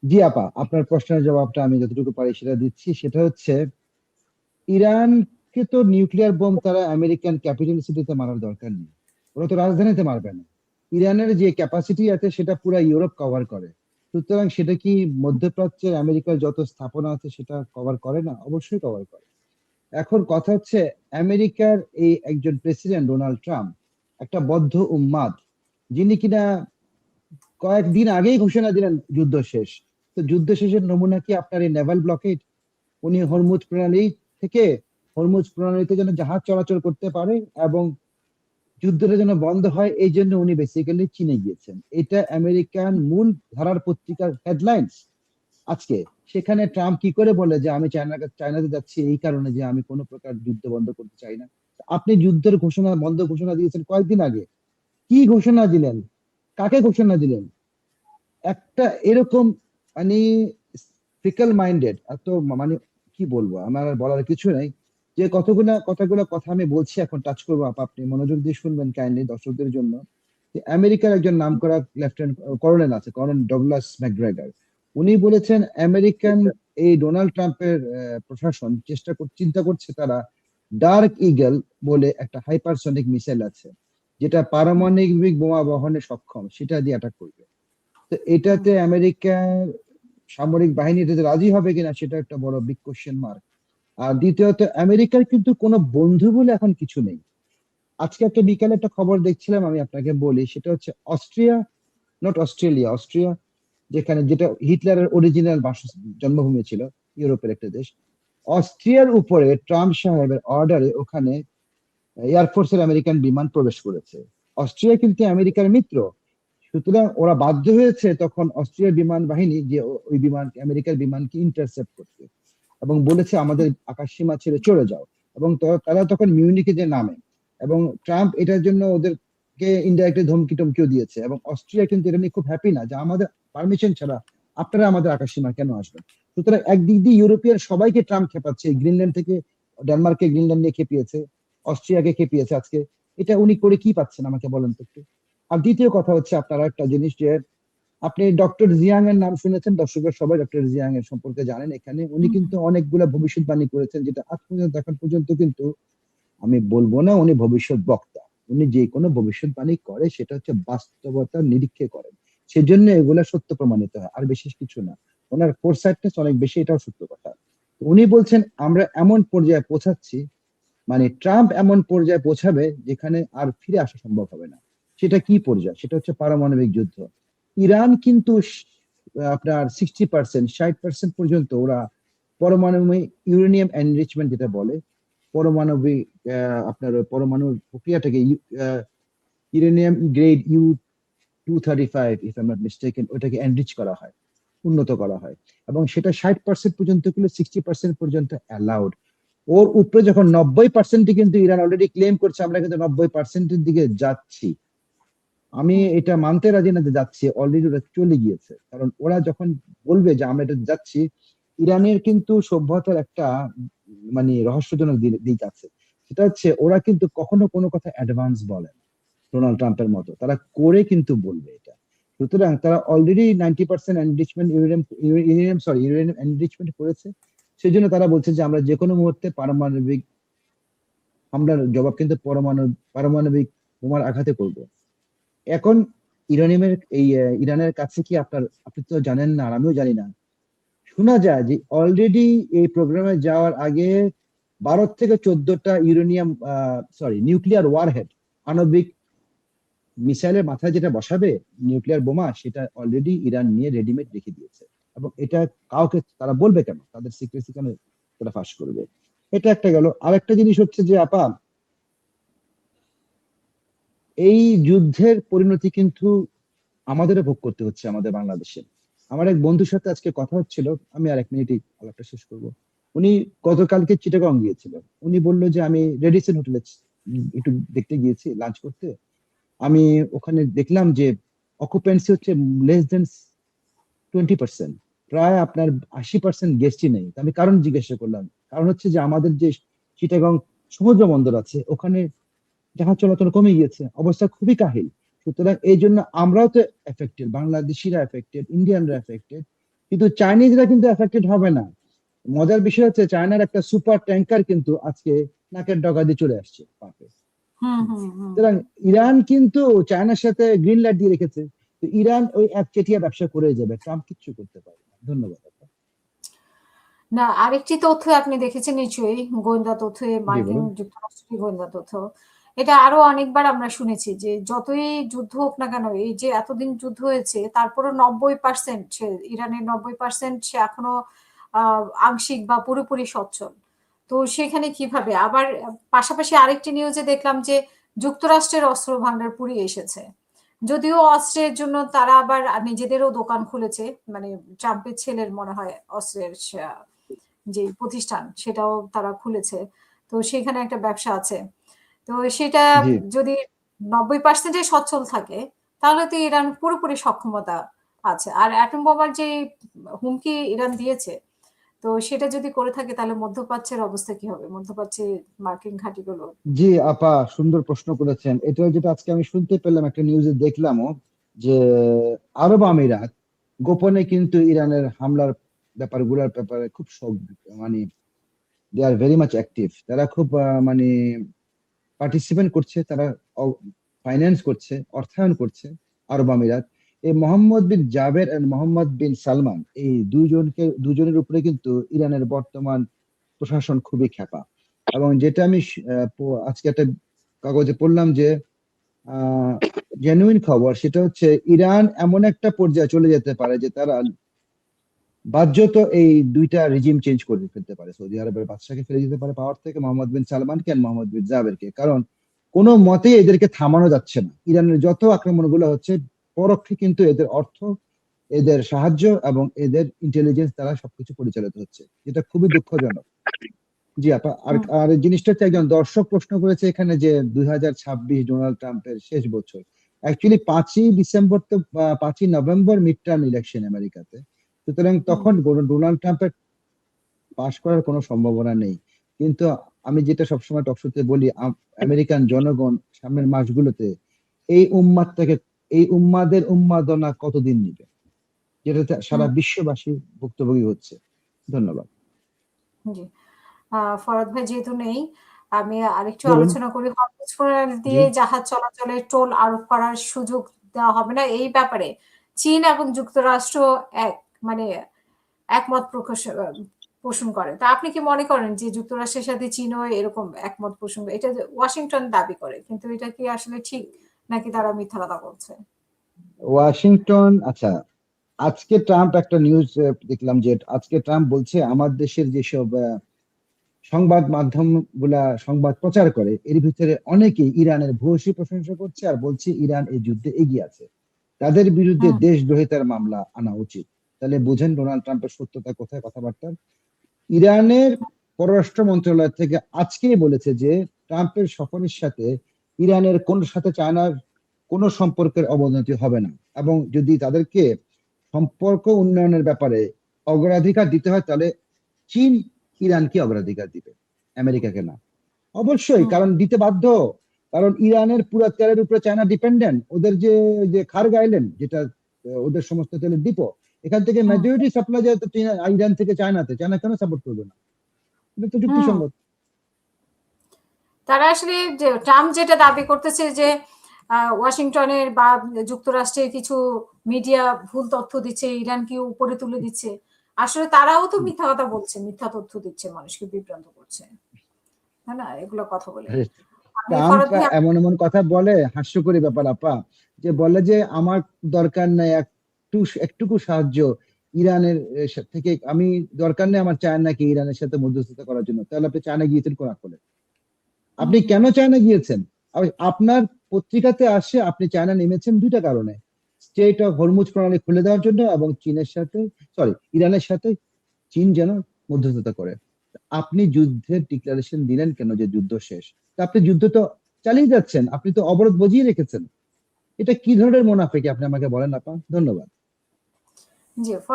জি আপা, আপনার প্রশ্নের জবাবটা আমি যতটুকু পারি সেটা দিচ্ছি। সেটা হচ্ছে, ইরানকে তো নিউক্লিয়ার বোম তারা আমেরিকান ক্যাপিটাল সিটিতে মারার দরকার নেই, ওরা তো রাজধানীতে মারবে না। ইরানের যে ক্যাপাসিটি আছে সেটা পুরো ইউরোপ কভার করে। সুতরাং সেটা কি মধ্যপ্রাচ্যের আমেরিকার যত স্থাপনা আছে সেটা কভার করে না? অবশ্যই কভার করে। এখন কথা হচ্ছে, আমেরিকার এই একজন প্রেসিডেন্ট ডোনাল্ড ট্রাম্প একটা বদ্ধ উন্মাদ, যিনি কিনা কয়েকদিন আগেই ঘোষণা দিলেন যুদ্ধ শেষ। তো যুদ্ধ শেষের নমুনা কি আপনার এই নেভাল ব্লকেড? উনি হরমুজ প্রণালী থেকে, হরমুজ প্রণালীতে যেন জাহাজ চলাচল করতে পারে এবং যুদ্ধটা যেন বন্ধ হয়, এই জন্য উনি বেসিক্যালি চীনে গিয়েছেন। এটা আমেরিকান মূল ধারার পত্রিকার হেডলাইন্স আজকে। সেখানে ট্রাম্প কি করে বলে যে আমি চায়নাতে যাচ্ছি এই কারণে যে আমি কোনো প্রকার যুদ্ধ বন্ধ করতে চাই না? আপনি যুদ্ধের ঘোষণা, বন্ধ ঘোষণা দিয়েছেন কয়েকদিন আগে। কি ঘোষণা দিলেন? কাকে ঘোষণা দিলেন? একটা এরকম মানে ফিকল মাইন্ডেড, এত মানে কি বলবো, আমার আর বলার কিছু নাই। যে কতগুলো কথা আমি বলছি এখন টাচ করবো আপা, আপনি মনোযোগ দিয়ে শুনবেন কাইন্ডলি দর্শকদের জন্য। যে আমেরিকার একজন নামকরা লেফটেন্যান্ট কর্নেল আছে, কর্নেল ডগলাস ম্যাকগ্রেগার। উনি বলেছেন আমেরিকান এই ডোনাল্ড ট্রাম্পের প্রশাসন চিন্তা করছে তারা ডার্ক ইগল বলে একটা হাইপারসনিক মিসাইল আছে, যেটা পারমাণবিক বোমা বহনে সক্ষম, সেটা দিয়ে অ্যাটাক করবে। তো এটাতে আমেরিকার সামরিক বাহিনী এটাতে রাজি হবে কিনা সেটা একটা বড় বিগ কোশ্চেন মার্ক। আর দ্বিতীয়ত, আমেরিকার কিন্তু কোনো বন্ধু বলে এখন কিছু নেই। আজকে একটা বিকালে একটা খবর দেখছিলাম, আমি আপনাকে বলি। সেটা হচ্ছে অস্ট্রিয়া, নট অস্ট্রেলিয়া, অস্ট্রিয়া, যেটা হিটলারের অরিজিনাল জন্মভূমি ছিল, ইউরোপের একটা দেশ। অস্ট্রিয়ার উপরে ট্রাম্প সাহেবের অর্ডারে ওখানে এয়ারফোর্সের আমেরিকান বিমান প্রবেশ করেছে। অস্ট্রিয়া কিন্তু আমেরিকার মিত্র। সুতরাং ওরা বাধ্য হয়েছে তখন অস্ট্রিয়ার বিমান বাহিনী যে ওই বিমান, আমেরিকার বিমানকে ইন্টারসেপ্ট করতে, এবং বলেছে আমাদের আকাশ সীমা ছেড়ে চলে যাও। এবং তারা তখন মিউনিকে যে নামে, এবং ট্রাম্প এটার জন্য ওদেরকে ইনডাইরেক্টলি ধমকি টমকিও দিয়েছে। এবং অস্ট্রিয়া কিন্তু এটা নিয়ে খুব হ্যাপি না যে আমাদের পারমিশন ছাড়া আপনারা আমাদের আকাশ সীমা কেন আসবেন। সুতরাং একদিক দিয়ে ইউরোপিয়ান সবাইকে ট্রাম্প খেপাচ্ছে, গ্রিনল্যান্ড থেকে ডেনমার্ককে গ্রিনল্যান্ড নিয়ে খেপিয়েছে, অস্ট্রিয়াকে খেপিয়েছে আজকে। এটা উনি করে কি পাচ্ছেন আমাকে বলেন তো একটু। আর দ্বিতীয় কথা হচ্ছে, আপনারা একটা জিনিস যে, আপনি ডক্টর জিয়াং এর নাম শুনেছেন, দর্শকের সবাই ডক্টর জিয়াং এর সম্পর্কে জানেন। এখানে উনি কিন্তু অনেকগুলা ভবিষ্যৎবাণী করেছেন, যেটা আজ পর্যন্ত এখন পর্যন্ত কিন্তু আমি বলবো না উনি ভবিষ্যৎ বক্তা। উনি যে কোনো ভবিষ্যৎবাণী করে সেটা হচ্ছে বাস্তবতার নিরীক্ষে করেন। সেজন্য এগুলা সত্য প্রমাণিত হয়, আর বিশেষ কিছু না। ওনার ফোরসাইটনেস অনেক বেশি, এটাও সত্য কথা। উনি বলছেন আমরা এমন পর্যায়ে পৌঁছাচ্ছি, মানে ট্রাম্প এমন পর্যায়ে পৌঁছাবে যেখানে আর ফিরে আসা সম্ভব হবে না। সেটা কি পর্যায়ে? সেটা হচ্ছে পারমাণবিক যুদ্ধ। ইরান কিন্তু আপনার 60%, 60% পর্যন্ত ওরা পরমাণবিক ইউরেনিয়াম এনরিচমেন্ট যেটা বলে, পরমাণবিক আপনার পরমাণু প্রক্রিয়াটাকে uranium grade U-235, if I am not mistaken, ওটাকে এনরিচ করা হয়, উন্নত করা হয়। এবং সেটা 60% পর্যন্ত গুলো, 60% পর্যন্ত অ্যালাউড। ওর উপরে যখন 90% কিন্তু ইরান অলরেডি ক্লেম করছে আমরা কিন্তু 90%-এর দিকে যাচ্ছি। আমি এটা মানতে রাজি না যে যাচ্ছে, অলরেডি ওরা চলে গিয়েছে। কারণ ওরা যখন বলবে যে আমরা এটা যাচ্ছি, ইরানের কিন্তু সভ্যতার একটা মানে রহস্যজনক দিক আছে। সেটা হচ্ছে ওরা কিন্তু কখনো কোনো কথা অ্যাডভান্স বলে না, ডোনাল্ড ট্রাম্পের মতো। তারা করে কিন্তু বলবে এটা। সুতরাং তারা already 90% enrichment uranium, uranium enrichment করেছে। সেই জন্য তারা বলছে যে আমরা যে কোনো মুহূর্তে পারমাণবিক হামলার জবাব কিন্তু পারমাণবিক বোমার আঘাতে করব। এখন ইরানের কাছে কি আপনি তো জানেন না আর আমিও জানি না, শোনা যায় যে অলরেডি এই প্রোগ্রামে যাওয়ার আগে 12 থেকে 14টা ইউরেনিয়াম, নিউক্লিয়ার ওয়ারহেড, আণবিক মিসাইলের মাথায় যেটা বসাবে নিউক্লিয়ার বোমা, সেটা অলরেডি ইরান নিয়ে রেডিমেড রেখে দিয়েছে। এবং এটা কাউকে তারা বলবে কেন? তাদের সিক্রেসি কেন তারা ফাঁস করবে? এটা একটা গেল। আরেকটা জিনিস হচ্ছে যে আপা, এই যুদ্ধের পরিণতি কিন্তু আমাদেরও ভোগ করতে হচ্ছে আমাদের বাংলাদেশে। আমার এক বন্ধুর সাথে আজকে কথা হচ্ছিল, আমি আর 1 মিনিটই আলাপটা শেষ করব। উনি গতকালকে চিটাগং গিয়েছিল। উনি বলল যে আমি রেডিসন হোটেলে একটু দেখতে গিয়েছি লাঞ্চ করতে। আমি ওখানে দেখলাম যে অকুপেন্সি হচ্ছে লেস দেন 20%। প্রায় আপনার 80% গেস্টই নেই। তো আমি কারণ জিজ্ঞাসা করলাম। কারণ হচ্ছে যে আমাদের যে চিটাগং সমুদ্র বন্দর আছে, ওখানে জাহাজ চলাচল কমে গিয়েছে, অবস্থা খুবই কাহিল। সুতরাং এই জন্য আমরাও তো এফেক্টেড, বাংলাদেশিরা এফেক্টেড, ইন্ডিয়ানরা এফেক্টেড। কিন্তু চাইনিজরা কিন্তু এফেক্টেড হবে না। মজার বিষয় হচ্ছে চায়নার একটা সুপার ট্যাঙ্কার কিন্তু আজকে নাকের ডগা দিয়ে চলে আসছে পাকে। হুম হুম হুম সুতরাং হুম। ইরান কিন্তু চায়নার সাথে গ্রিন লাইট দিয়ে রেখেছে। তো ইরান ওই একচেটিয়া ব্যবসা করে যাবে, ট্রাম্প কিচ্ছু করতে পারবে না। ধন্যবাদ আপনাকে। না, আরেকটি তথ্য আপনি দেখেছেন নিশ্চয়ই, গোয়েন্দা তথ্য, জি মার্কিন বলুন। যুক্তরাষ্ট্রের গোয়েন্দা তথ্য। এটা আরো অনেকবার আমরা শুনেছি যে যতই যুদ্ধ হোক না কেন, এই যে এতদিন যুদ্ধ হয়েছে তারপরও 90% সে, ইরানের 90% সে এখনো আংশিক বা পুরোপুরি সচ্ছল। তো সেখানে কিভাবে আবার, পাশাপাশি আরেকটি নিউজে দেখলাম যে যুক্তরাষ্ট্রের অস্ত্র ভান্ডার পুড়িয়ে এসেছে। যদিও অস্ত্রের জন্য তারা আবার নিজেদেরও দোকান খুলেছে, মানে ট্রাম্পের ছেলের মনে হয় অস্ত্রের যে প্রতিষ্ঠান সেটাও তারা খুলেছে। তো সেখানে একটা ব্যবসা আছে। তো সেটা জি যদি 90% সচ্ছল থাকে, তাহলে তো ইরান পুরোপুরি সক্ষমতা আছে। আর অ্যাটম বোমার যে হুমকি ইরান দিয়েছে, তো সেটা যদি করে থাকে তাহলে মধ্যপ্রাচ্যের অবস্থা কি হবে, মধ্যপ্রাচ্যে মার্কিন ঘাঁটিগুলো। জি আপা, সুন্দর প্রশ্ন করেছেন। এটা যেটা আজকে আমি শুনতে পেলাম, একটা নিউজে দেখলামও যে আরব আমিরাত গোপনে কিন্তু ইরানের হামলার ব্যাপারগুলোর ব্যাপারে খুব মানে দে আর ভেরি মাচ অ্যাক্টিভ। তারা খুব মানে পার্টিসিপেন্ট করছে, তারা ফাইন্যান্স করছে, অর্থায়ন করছে আরব আমিরাত। এই মোহাম্মদ বিন জাবের এন্ড মোহাম্মদ বিন সালমান, এই দুজনের উপরে কিন্তু ইরানের বর্তমান প্রশাসন খুবই খেপা। এবং যেটা আমি আজকে একটা কাগজে পড়লাম যে জেনুইন খবর, সেটা হচ্ছে ইরান এমন একটা পর্যায়ে চলে যেতে পারে যে তারা বাধ্যত এই দুইটা রিজিম চেঞ্জ করে ফেলতে পারে। সৌদি আরবের বাদশাকে ফেলে দিতে পারে পাওয়ার থেকে, মোহাম্মদ বিন সালমানকে আর মোহাম্মদ বিন জাবেরকে। কারণ কোনো মতেই এদেরকে থামানো যাচ্ছে না। ইরানের যত আক্রমণগুলো হচ্ছে পরোক্ষে কিন্তু এদের অর্থ, এদের সাহায্য এবং এদের ইন্টেলিজেন্স দ্বারা সবকিছু পরিচালিত হচ্ছে, যেটা খুবই দুঃখজনক। জি আপা, আর হুম আর এই জিনিসটা হচ্ছে, একজন দর্শক প্রশ্ন করেছে এখানে যে 2026 ডোনাল্ড ট্রাম্পের শেষ বছর। অ্যাকচুয়ালি 5ই ডিসেম্বর তো 5ই নভেম্বর মিড টার্ম ইলেকশন আমেরিকাতে। সুতরাং হুম তখন ডোনাল্ড ট্রাম্পের পাশ করার কোনো সম্ভাবনা নেই। কিন্তু আমি যেটা সবসময় টকশোতে বলি, আমেরিকান জনগণ সামনের মাসগুলোতে এই উম্মাদটাকে, এই উম্মাদের উন্মাদনা কতদিন নিবে, যেটাতে সারা হুম। বিশ্ববাসী ভুক্তভোগী হচ্ছে। ধন্যবাদ। জি। ফরাদ ভাই যেহেতু নেই, আমি আরেকটু বলুন। আলোচনা করি। হরমুজ প্রণালী জি। দিয়ে জাহাজ চলাচলে টোল আরোপ করার সুযোগ দেওয়া হবে না, এই ব্যাপারে চীন এবং যুক্তরাষ্ট্র এক, মানে একমত পোষণ করে। তা আপনি কি মনে করেন যে যুক্তরাষ্ট্রের সাথে চীনও এরকম একমত পোষণ, এটা যে ওয়াশিংটন দাবি করে, কিন্তু এটা কি আসলে ঠিক নাকি তারা মিথ্যা কথা বলছে? ওয়াশিংটন, আচ্ছা, আজকে ট্রাম্প একটা নিউজ দেখলাম যে আজকে ট্রাম্প বলছে আমার দেশের যেসব সংবাদ মাধ্যম গুলা সংবাদ প্রচার করে, এর ভিতরে অনেকেই ইরানের ভূয়সী প্রশংসা করছে আর বলছে ইরান এই যুদ্ধে এগিয়ে আছে, তাদের বিরুদ্ধে হুম দেশদ্রোহিতার মামলা আনা উচিত। তাহলে বুঝেন ডোনাল্ড ট্রাম্পের সত্যতা কোথায় কথাবার্তা। ইরানের পররাষ্ট্র মন্ত্রণালয় থেকে আজকেই বলেছে যে ট্রাম্পের সফরের সাথে ইরানের কোন সাথে চায়নার কোনো সম্পর্কের অবনতি হবে না। এবং যদি তাদেরকে সম্পর্ক উন্নয়নের ব্যাপারে অগ্রাধিকার দিতে হয়, তাহলে চীন ইরানকে অগ্রাধিকার দিবে, আমেরিকাকে না। অবশ্যই, হুম কারণ দিতে বাধ্য। কারণ ইরানের পুরো তেলের উপরে চায়না ডিপেন্ডেন্ট। ওদের যে যে খার্গ আইল্যান্ড, যেটা ওদের সমস্ত তেলের ডিপো, এখান থেকে হুম মেজরিটি সাপ্লাই যায় তো ইরান থেকে চায়নাতে। চায়না কেন সাপোর্ট করবে না? এটা তো হুম। যুক্তিসঙ্গত। তারা আসলে, যে ট্রাম্প যেটা দাবি করতেছে যে ওয়াশিংটনের বা যুক্তরাষ্ট্রের কিছু মিডিয়া ভুল তথ্য দিচ্ছে, ইরানকে উপরে তুলে দিচ্ছে, আসলে তারাও তো মিথ্যা কথা বলছে, মিথ্যা তথ্য দিচ্ছে, মানুষকে বিভ্রান্ত করছে, তাই না, এগুলো কথা বলে। আমি ট্রাম্প ফরাদ ভাই এমন এমন কথা বলে, হাস্যকরী ব্যাপার আপা, যে বলে যে আমার দরকার নেই একটুকু সাহায্য ইরানের থেকে, আমি দরকার নেই আমার চায়নাকে ইরানের সাথে মধ্যস্থতা করার জন্য। তাহলে আপনি চায়না গিয়েছেন কোন আকলে? আপনি হুম কেন চায়না গিয়েছেন? আপনার পত্রিকাতে আসে আপনি চায়না নেমেছেন দুইটা কারণে: স্টেট অফ হরমুজ প্রণালী খুলে দেওয়ার জন্য, এবং চীনের সাথে, সরি, ইরানের সাথে চীন যেন মধ্যস্থতা করে। আপনি যুদ্ধের ডিক্লারেশন দিলেন কেন যে যুদ্ধ শেষ? তা আপনি যুদ্ধ তো চালিয়ে যাচ্ছেন, আপনি তো অবরোধ বজিয়ে রেখেছেন। এটা কি ধরনের মুনাফিকি আপনি আমাকে বলেন আপা। ধন্যবাদ। জি, ফরাদ